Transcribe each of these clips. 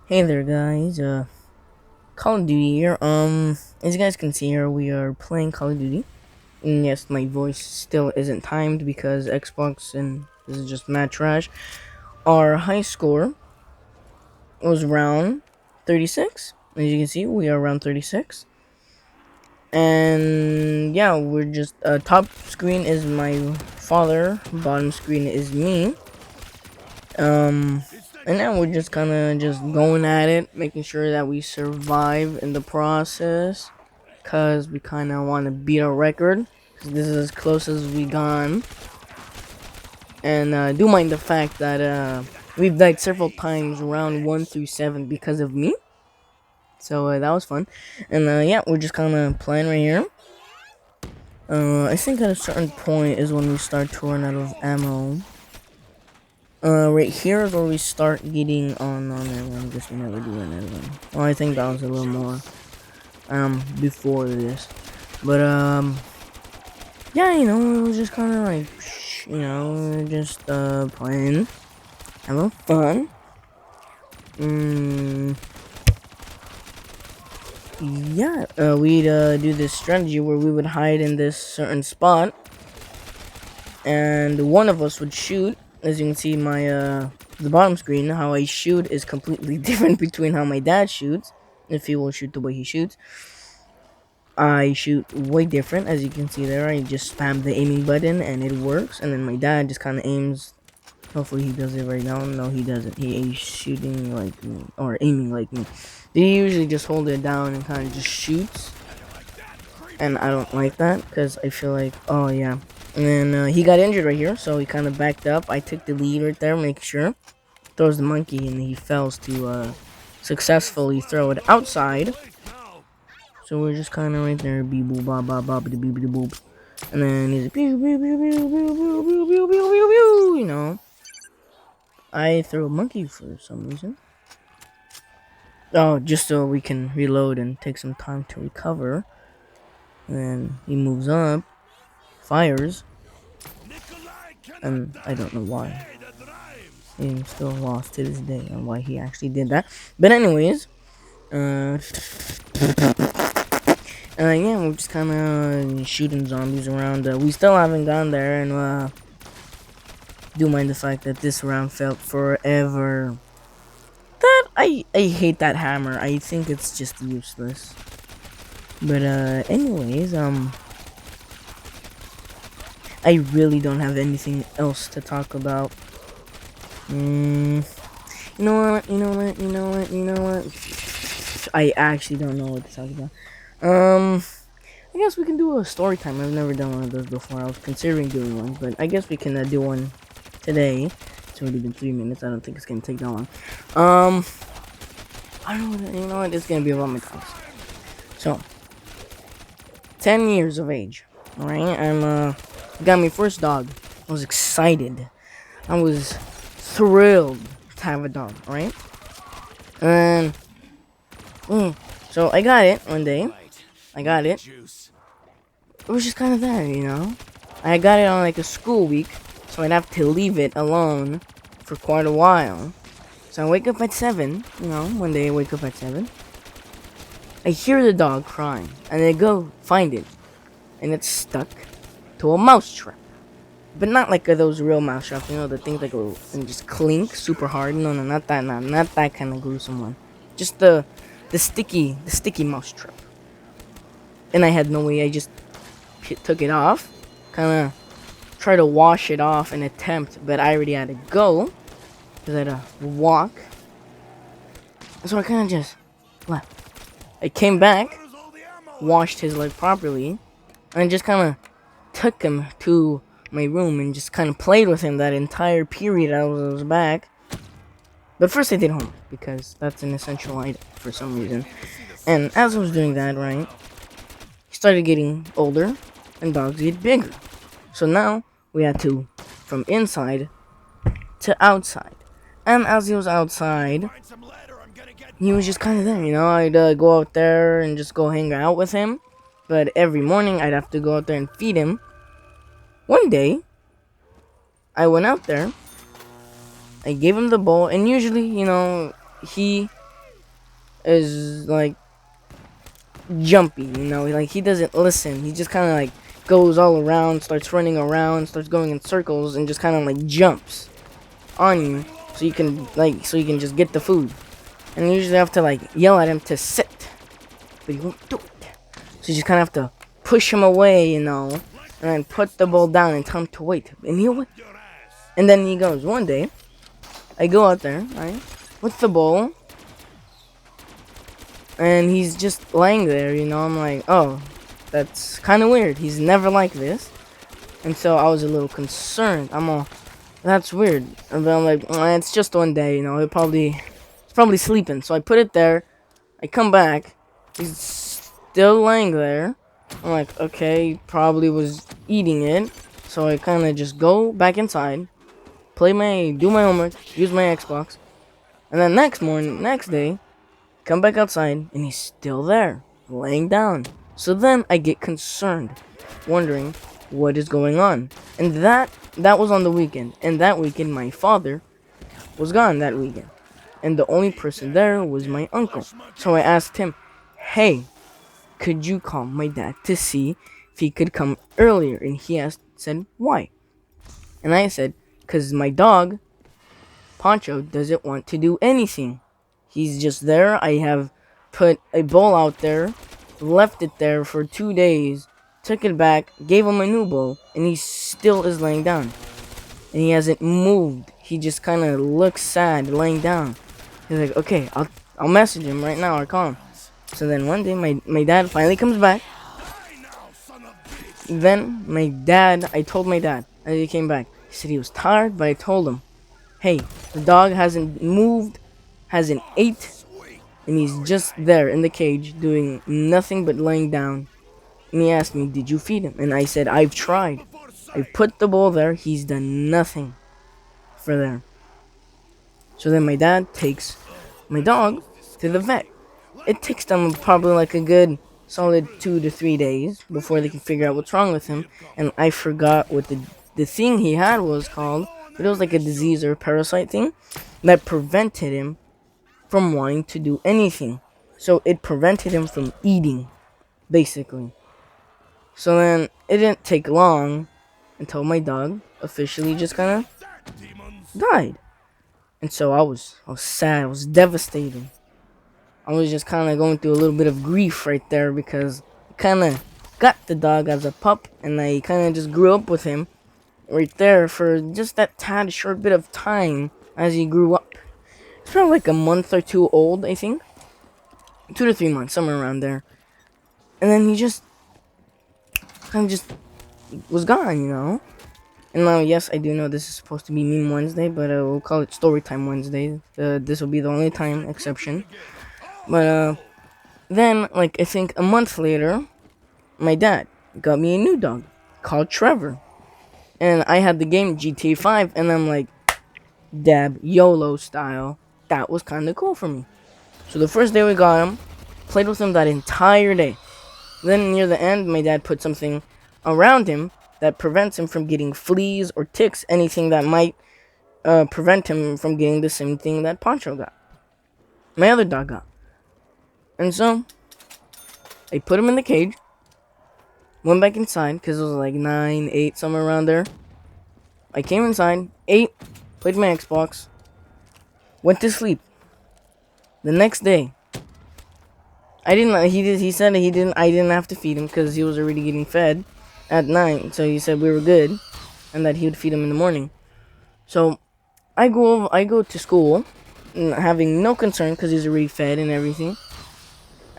Hey there, guys. Call of Duty here. As you guys can see here, we are playing Call of Duty. And yes, my voice still isn't timed because Xbox and this is just mad trash. Our high score was round 36. As you can see, we are around 36. And yeah, we're just top screen is my father, bottom screen is me. Um, and now we're just kind of just going at it, making sure that we survive in the process, cause we kind of want to beat our record. 'Cause this is as close as we gone, and do mind the fact that we've died several times, round 1 through 7, because of me. So that was fun, and yeah, we're just kind of playing right here. I think at a certain point is when we start to run out of ammo. Right here is where we start getting on everyone. I guess we never do another one. Well, I think that was a little more, before this. But, yeah, it was just kind of like, just, playing, having fun. Yeah, we'd, do this strategy where we would hide in this certain spot, and one of us would shoot. As you can see, the bottom screen, how I shoot is completely different between how my dad shoots. If he will shoot the way he shoots, I shoot way different. As you can see there, I just spam the aiming button and it works. And then my dad just kind of aims. Hopefully he does it right now. No, he doesn't. He is shooting like me, or aiming like me. He usually just hold it down and kind of just shoots. And I don't like that because I feel like, oh yeah. And then he got injured right here, so he kind of backed up. I took the lead right there, make sure. Throws the monkey and he fails to successfully throw it outside. So we're just kind of right there, beep boop ba ba ba beep beep boop, and then he's like, pew pew pew pew pew pew pew pew pew pew pew. I threw a monkey for some reason. Oh, just so we can reload and take some time to recover. And then he moves up, fires, and I don't know why. I'm still lost to this day on why he actually did that. But anyways, uh, yeah, we're just kind of shooting zombies around. We still haven't gone there, and do mind the fact that this round felt forever. That I hate that hammer. I think it's just useless. But anyways, I really don't have anything else to talk about. You know what? You know what? You know what? You know what? I actually don't know what to talk about. I guess we can do a story time. I've never done one of those before. I was considering doing one, but I guess we can do one today. It's already been 3 minutes. I don't think it's gonna take that long. I don't know. You know what? It's gonna be about my dogs. So, 10 years of age. All right. Got my first dog. I was excited. I was thrilled to have a dog. All right. And so I got it one day. I got it. It was just kind of there. I got it on like a school week, so I'd have to leave it alone for quite a while. So I wake up at 7, one day I wake up at 7. I hear the dog crying, and I go find it, and it's stuck to a mouse trap. But not like those real mouse traps, the things that go and just clink super hard. No, not that, not that kind of gruesome one. Just the sticky mouse trap. And I had no way. I just took it off, kind of try to wash it off and attempt, but I already had to go because I had to walk. So I kind of just left. I came back, washed his leg properly, and just kind of took him to my room and just kind of played with him that entire period I was back. But first I did homework because that's an essential item for some reason. And as I was doing that, right, he started getting older and dogs get bigger. So now we had to from inside to outside. And as he was outside, he was just kind of there. I'd go out there and just go hang out with him. But every morning I'd have to go out there and feed him. One day, I went out there. I gave him the bowl, and usually, he is like jumpy, like he doesn't listen. He just kind of like goes all around, starts running around, starts going in circles, and just kind of like jumps on you, so you can just get the food. And you usually have to like yell at him to sit, but he won't do it. So you just kind of have to push him away, and then put the ball down and tell him to wait, and he'll wait. And then he goes. One day, I go out there, right, with the ball, and he's just laying there, I'm like, oh, that's kind of weird. He's never like this. And so I was a little concerned. That's weird. And then I'm like, it's just one day, he's probably sleeping. So I put it there. I come back. He's still laying there. I'm like, okay, he probably was eating it. So I kind of just go back inside, do my homework, use my Xbox. And then next day, come back outside, and he's still there, laying down. So then I get concerned, wondering what is going on. And that was on the weekend. And that weekend, my father was gone that weekend. And the only person there was my uncle. So I asked him, hey, could you call my dad to see if he could come earlier? And he said, why? And I said, because my dog, Poncho, doesn't want to do anything. He's just there. I have put a bowl out there, left it there for 2 days, took it back, gave him a new bowl, and he still is laying down. And he hasn't moved. He just kind of looks sad laying down. He's like, okay, I'll message him right now or call him. So then one day my dad finally comes back. Then I told my dad as he came back. He said he was tired, but I told him, hey, the dog hasn't moved, hasn't ate, and he's just there in the cage doing nothing but laying down. And he asked me, did you feed him? And I said, I've tried. I put the bowl there. He's done nothing for there. So then my dad takes my dog to the vet. It takes them probably like a good solid 2 to 3 days before they can figure out what's wrong with him. And I forgot what the thing he had was called. But it was like a disease or a parasite thing that prevented him from wanting to do anything. So it prevented him from eating, basically. So then it didn't take long until my dog officially just kind of died. And so I was sad. I was devastated. I was just kind of going through a little bit of grief right there because I kind of got the dog as a pup and I kind of just grew up with him right there for just that tad short bit of time as he grew up. It's probably like a month or two old, I think. 2 to 3 months, somewhere around there. And then he just kind of just was gone. And now, yes, I do know this is supposed to be Meme Wednesday, but we'll call it Storytime Wednesday. This will be the only time exception. But then, like, I think a month later, my dad got me a new dog called Trevor. And I had the game GTA 5, and I'm like, dab, YOLO style. That was kind of cool for me. So the first day we got him, played with him that entire day. Then near the end, my dad put something around him that prevents him from getting fleas or ticks, anything that might prevent him from getting the same thing that Poncho got. My other dog got. And so, I put him in the cage, went back inside, because it was like 9, 8, somewhere around there. I came inside, ate, played my Xbox, went to sleep. The next day, I didn't have to feed him because he was already getting fed at night, so he said we were good, and that he would feed him in the morning. So, I go to school, having no concern because he's already fed and everything.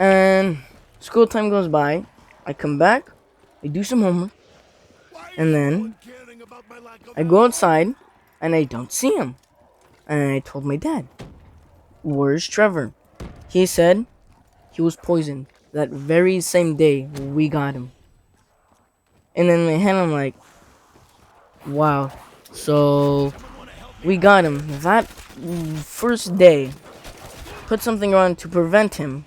And school time goes by. I come back, I do some homework, and then I go outside, and I don't see him. And I told my dad, "Where's Trevor?" He said he was poisoned that very same day we got him. And in my head, I'm like, wow. So we got him that first day. Put something on to prevent him,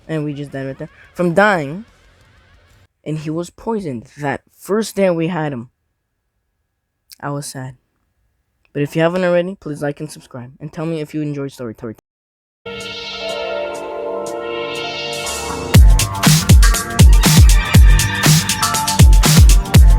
and we just died right there, from dying. And he was poisoned that first day we had him. I was sad. But if you haven't already, please like and subscribe. And tell me if you enjoyed Story Time.